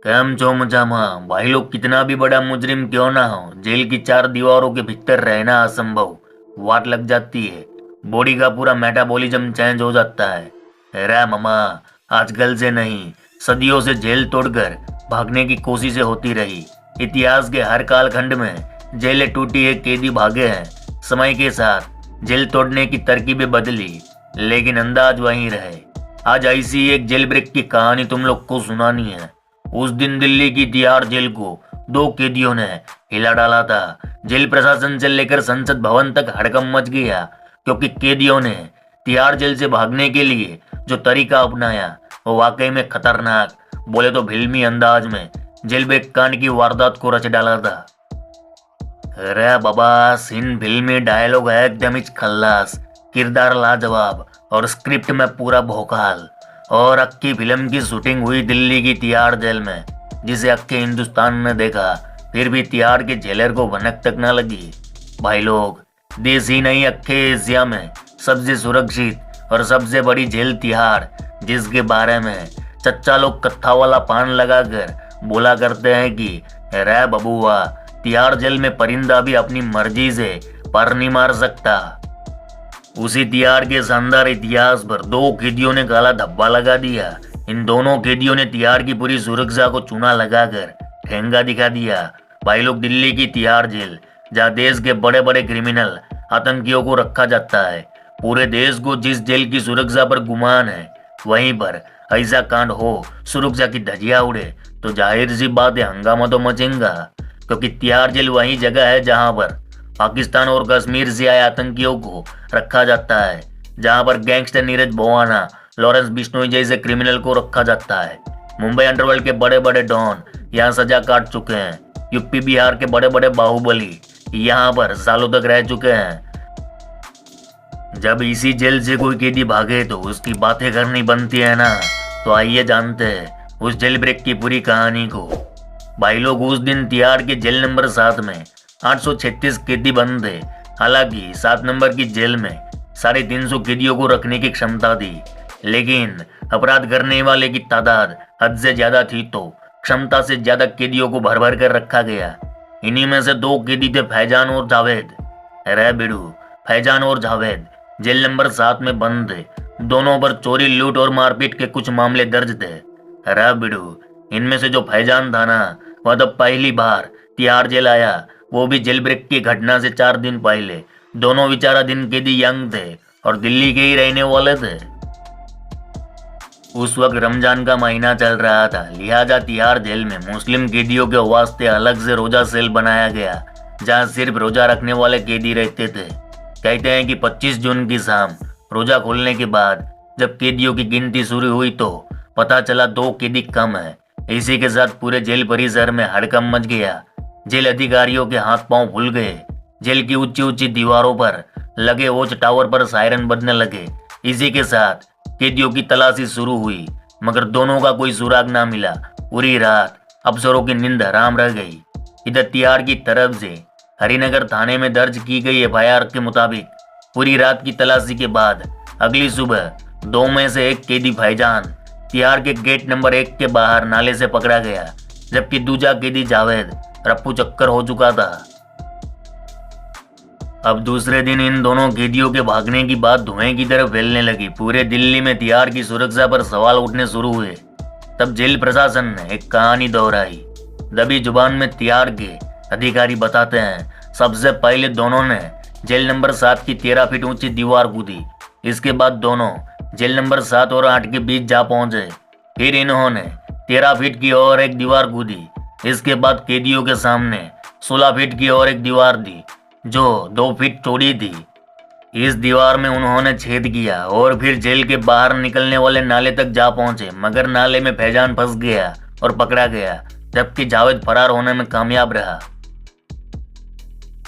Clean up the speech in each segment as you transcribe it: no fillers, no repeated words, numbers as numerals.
Cam चो मचामा। भाई लोग कितना भी बड़ा मुजरिम क्यों ना हो, जेल की चार दीवारों के भीतर रहना असंभव। वाट लग जाती है, बॉडी का पूरा मेटाबॉलिज्म चेंज हो जाता है। अरे मामा, आजकल से नहीं, सदियों से जेल तोड़कर भागने की कोशिशें होती रही। इतिहास के हर कालखंड में जेलें टूटी है, कैदी भागे हैं। समय के साथ जेल तोड़ने की तरकीबें बदली, लेकिन अंदाज वहीं रहे। आज ऐसी एक जेल ब्रेक की कहानी तुम लोग को सुनानी है। उस दिन दिल्ली की तिहाड़ जेल को दो कैदियों ने हिला डाला था। जेल प्रशासन से लेकर संसद भवन तक हड़कंप मच गया, क्योंकि कैदियों ने तिहाड़ जेल से भागने के लिए जो तरीका अपनाया वो वाकई में खतरनाक, बोले तो फिल्मी अंदाज में जेल ब्रेक कांड की वारदात को रच डाला था। अरे बाबा, सीन फिल्मी, डायलॉग है एकदम ही खल्लास, किरदार लाजवाब और स्क्रिप्ट में पूरा भोकाल। और अक्की फिल्म की शूटिंग हुई दिल्ली की तिहाड़ जेल में, जिसे अक्के हिंदुस्तान ने देखा, फिर भी तिहाड़ के जेलर को भनक तक न लगी। भाई लोग, देश ही नहीं अक्के एशिया में सबसे सुरक्षित और सबसे बड़ी जेल तिहाड़, जिसके बारे में चच्चा लोग कत्था वाला पान लगाकर बोला करते हैं कि रे बबुआ, तिहाड़ जेल में परिंदा भी अपनी मर्जी से पर नहीं मार सकता। उसी तिहाड़ के शानदार इतिहास पर दो कैदियों ने काला धब्बा लगा दिया। इन दोनों कैदियों ने तिहाड़ की पूरी सुरक्षा को चूना लगाकर ठेंगा दिखा दिया। भाई लोग, दिल्ली की तिहाड़ जेल, जहाँ देश के बड़े बड़े क्रिमिनल आतंकियों को रखा जाता है, पूरे देश को जिस जेल की सुरक्षा पर गुमान है, वहीं पर ऐसा कांड हो, सुरक्षा की धज्जियां उड़े, तो जाहिर सी बात है हंगामा तो मचेगा। क्योंकि तिहाड़ जेल वही जगह है जहां पर पाकिस्तान और कश्मीर से आए आतंकियों को रखा जाता है, जहां पर गैंगस्टर नीरज भोवाना, लॉरेंस बिश्नोई जैसे क्रिमिनल को रखा जाता है। मुंबई अंडरवर्ल्ड के बड़े बड़े डॉन यहाँ सजा काट चुके हैं। यूपी बिहार के बड़े बड़े बाहुबली यहाँ पर सालों तक रह चुके हैं। जब इसी जेल से कोई कैदी भागे तो उसकी बातें करनी बनती है ना। तो आइए जानते हैं उस जेल ब्रेक की पूरी कहानी को। भाई लोग, उस दिन तिहाड़ के जेल नंबर 7 में 836 कैदी बंद थे। हालांकि 7 नंबर की जेल में 350 कैदियों को रखने की क्षमता थी, लेकिन अपराध करने वाले की तादाद हद से ज्यादा थी, तो क्षमता से ज्यादा कैदियों को भर भर कर रखा गया। इन्हीं में से दो कैदी थे फैजान और जावेद। अरे बिड़ू, फैजान और जावेद जेल नंबर 7 में बंद थे। दोनों पर चोरी, लूट और मारपीट के कुछ मामले दर्ज थे। अरे बिड़ू, इनमें से जो फैजान था ना, वह तो पहली बार तिहाड़ जेल आया, वो भी जेल ब्रेक की घटना से 4 दिन पहले। दोनों बेचारा दिन कैदी यंग थे और दिल्ली के ही रहने वाले थे। उस वक्त रमजान का महीना चल रहा था, लिहाजा तिहाड़ जेल में मुस्लिम कैदियों के वास्ते अलग से रोजा सेल बनाया गया, जहां सिर्फ रोजा रखने वाले कैदी रहते थे। कहते हैं कि 25 जून की शाम रोजा खोलने के बाद जब कैदियों की गिनती शुरू हुई तो पता चला 2 कैदी कम है। इसी के साथ पूरे जेल परिसर में हड़कंप मच गया। जेल अधिकारियों के हाथ पांव फूल गए। जेल की ऊंची ऊंची दीवारों पर लगे वॉच टावर पर सायरन बजने लगे। इसी के साथ कैदियों की तलाशी शुरू हुई, मगर दोनों का कोई सुराग ना मिला। पूरी रात अफसरों की नींद हराम रह गई। इधर तिहाड़ की तरफ से हरिनगर थाने में दर्ज की गई एफआईआर के मुताबिक पूरी रात की तलाशी के बाद अगली सुबह 2 में से एक कैदी फैजान तिहाड़ के गेट नंबर 1 के बाहर नाले से पकड़ा गया, जबकि दूसरा कैदी जावेद रप्पू चक्कर हो चुका था। अब दूसरे दिन इन दोनों कैदियों के भागने की बात धुएं की तरफ फैलने लगी। पूरे दिल्ली में तिहाड़ की सुरक्षा पर सवाल उठने शुरू हुए। तब जेल प्रशासन ने एक कहानी दोहराई। दबी जुबान में तिहाड़ के अधिकारी बताते हैं, सबसे पहले दोनों ने जेल नंबर 7 की 13 फीट ऊंची दीवार कूदी। इसके बाद दोनों जेल नंबर 7 और 8 के बीच जा पहुंचे। फिर इन्होंने 13 फीट की और एक दीवार कूदी। इसके बाद कैदियों के सामने 16 फीट की और एक दीवार दी, जो 2 फीट चौड़ी थी। इस दीवार में उन्होंने छेद किया और फिर जेल के बाहर निकलने वाले नाले तक जा पहुंचे, मगर नाले में फैजान फंस गया और पकड़ा गया, जबकि जावेद फरार होने में कामयाब रहा।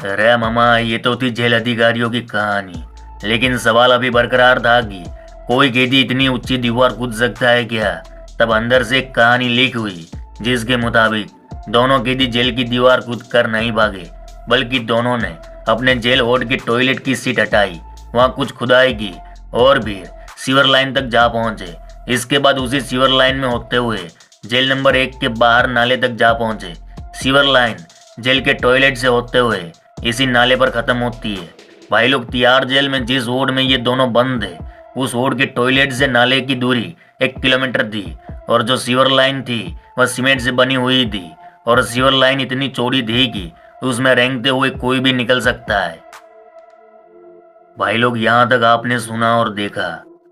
अरे मामा, ये तो थी जेल अधिकारियों की कहानी, लेकिन सवाल अभी बरकरार था कि कोई कैदी इतनी ऊंची दीवार कूद सकता है क्या? तब अंदर से एक कहानी लीक हुई, जिसके मुताबिक दोनों कैदी जेल की दीवार कूद कर नहीं भागे, बल्कि दोनों ने अपने जेल वार्ड की टॉयलेट की सीट हटाई, वहां कुछ खुदाई की और फिर सीवर लाइन तक जा पहुंचे। इसके बाद उसी सीवर लाइन में होते हुए जेल नंबर 1 के बाहर नाले तक जा पहुंचे। सीवर लाइन जेल के टॉयलेट से होते हुए इसी नाले पर खत्म होती है। भाई लोग, तिहाड़ जेल में जिस वार्ड में ये दोनों बंद है, उस वार्ड के टॉयलेट से नाले की दूरी 1 किलोमीटर थी और जो सीवर लाइन थी वह सीमेंट से बनी हुई थी और सीवर लाइन इतनी चौड़ी थी कि उसमें रेंगते हुए कोई भी निकल सकता है। भाई लोग, यहाँ तक आपने सुना और देखा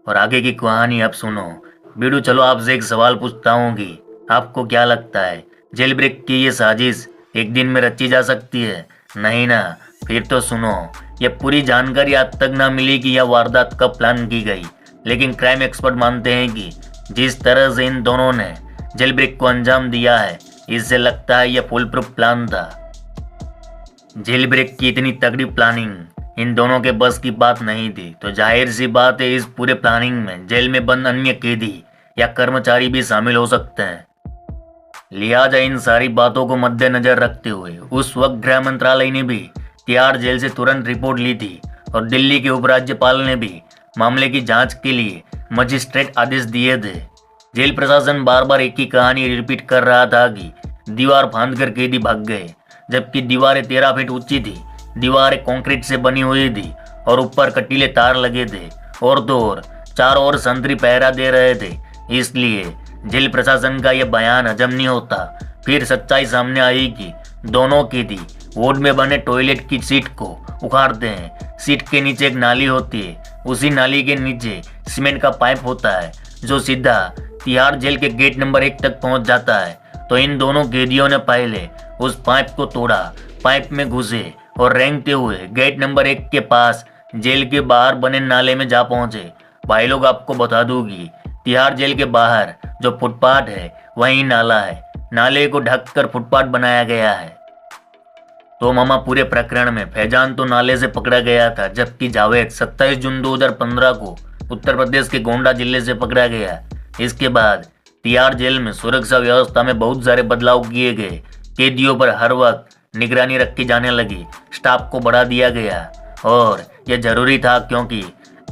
और आगे की कहानी अब सुनो। बीडू, चलो आपसे एक सवाल पूछता हूँ कि आपको क्या लगता है, जेल ब्रेक की ये साजिश एक दिन में रची जा सकती है? नहीं ना? फिर तो सुनो। ये पूरी जानकारी आज तक ना मिली कि यह वारदात कब प्लान की गई, लेकिन क्राइम एक्सपर्ट मानते हैं कि जिस तरह से इन दोनों ने जेल ब्रेक को अंजाम दिया है, इससे लगता है यह फुल प्रूफ प्लान था। जेल ब्रेक की इतनी तगड़ी प्लानिंग इन दोनों के बस की बात नहीं थी, तो जाहिर सी बात है इस पूरे प्लानिंग में जेल में बंद अन्य कैदी या कर्मचारी भी शामिल हो सकते हैं। लिहाजा इन सारी बातों को मद्देनजर रखते हुए उस वक्त गृह मंत्रालय ने भी तिहाड़ जेल से तुरंत रिपोर्ट ली थी और दिल्ली के उपराज्यपाल ने भी मामले की जांच के लिए मजिस्ट्रेट आदेश दिए थे। जेल प्रशासन बार बार एक ही कहानी रिपीट कर रहा था कि दीवार फांदकर कैदी भाग गए, जबकि दीवारें 13 फीट ऊंची थी। दीवारें कंक्रीट से बनी हुई थी और ऊपर कटीले तार लगे थे और तो और चारों ओर संतरी पहरा दे रहे थे। इसलिए जेल प्रशासन का यह बयान हजम नहीं होता। फिर सच्चाई सामने आई कि दोनों कैदी वार्ड में बने टॉयलेट की सीट को उखाड़ते हैं। सीट के नीचे एक नाली होती है, उसी नाली के नीचे सीमेंट का पाइप होता है जो सीधा तिहाड़ जेल के गेट नंबर 1 तक पहुंच जाता है। तो इन दोनों कैदियों ने पहले उस पाइप को तोड़ा, पाइप में घुसे और रेंगते हुए गेट नंबर 1 के पास जेल के बाहर बने नाले में जा पहुंचे। भाई लोग, आपको बता दूं कि तिहाड़ जेल के बाहर जो फुटपाथ है वही नाला है। नाले को ढककर फुटपाथ बनाया गया है। तो मामा, पूरे प्रकरण में फैजान तो नाले से पकड़ा गया था, जबकि जावेद 27 जून 2015 को उत्तर प्रदेश के गोंडा जिले से पकड़ा गया। इसके बाद तिहाड़ जेल में सुरक्षा व्यवस्था में बहुत सारे बदलाव किए गए। कैदियों पर हर वक्त निगरानी रखी जाने लगी, स्टाफ को बढ़ा दिया गया और यह जरूरी था क्योंकि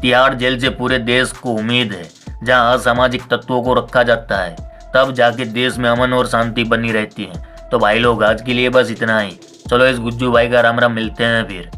तिहाड़ जेल से पूरे देश को उम्मीद है जहां असामाजिक तत्वों को रखा जाता है तब जाके देश में अमन और शांति बनी रहती है। तो भाई लोग, आज के लिए बस इतना ही। चलो इस गुज्जू भाई का राम राम, मिलते हैं फिर।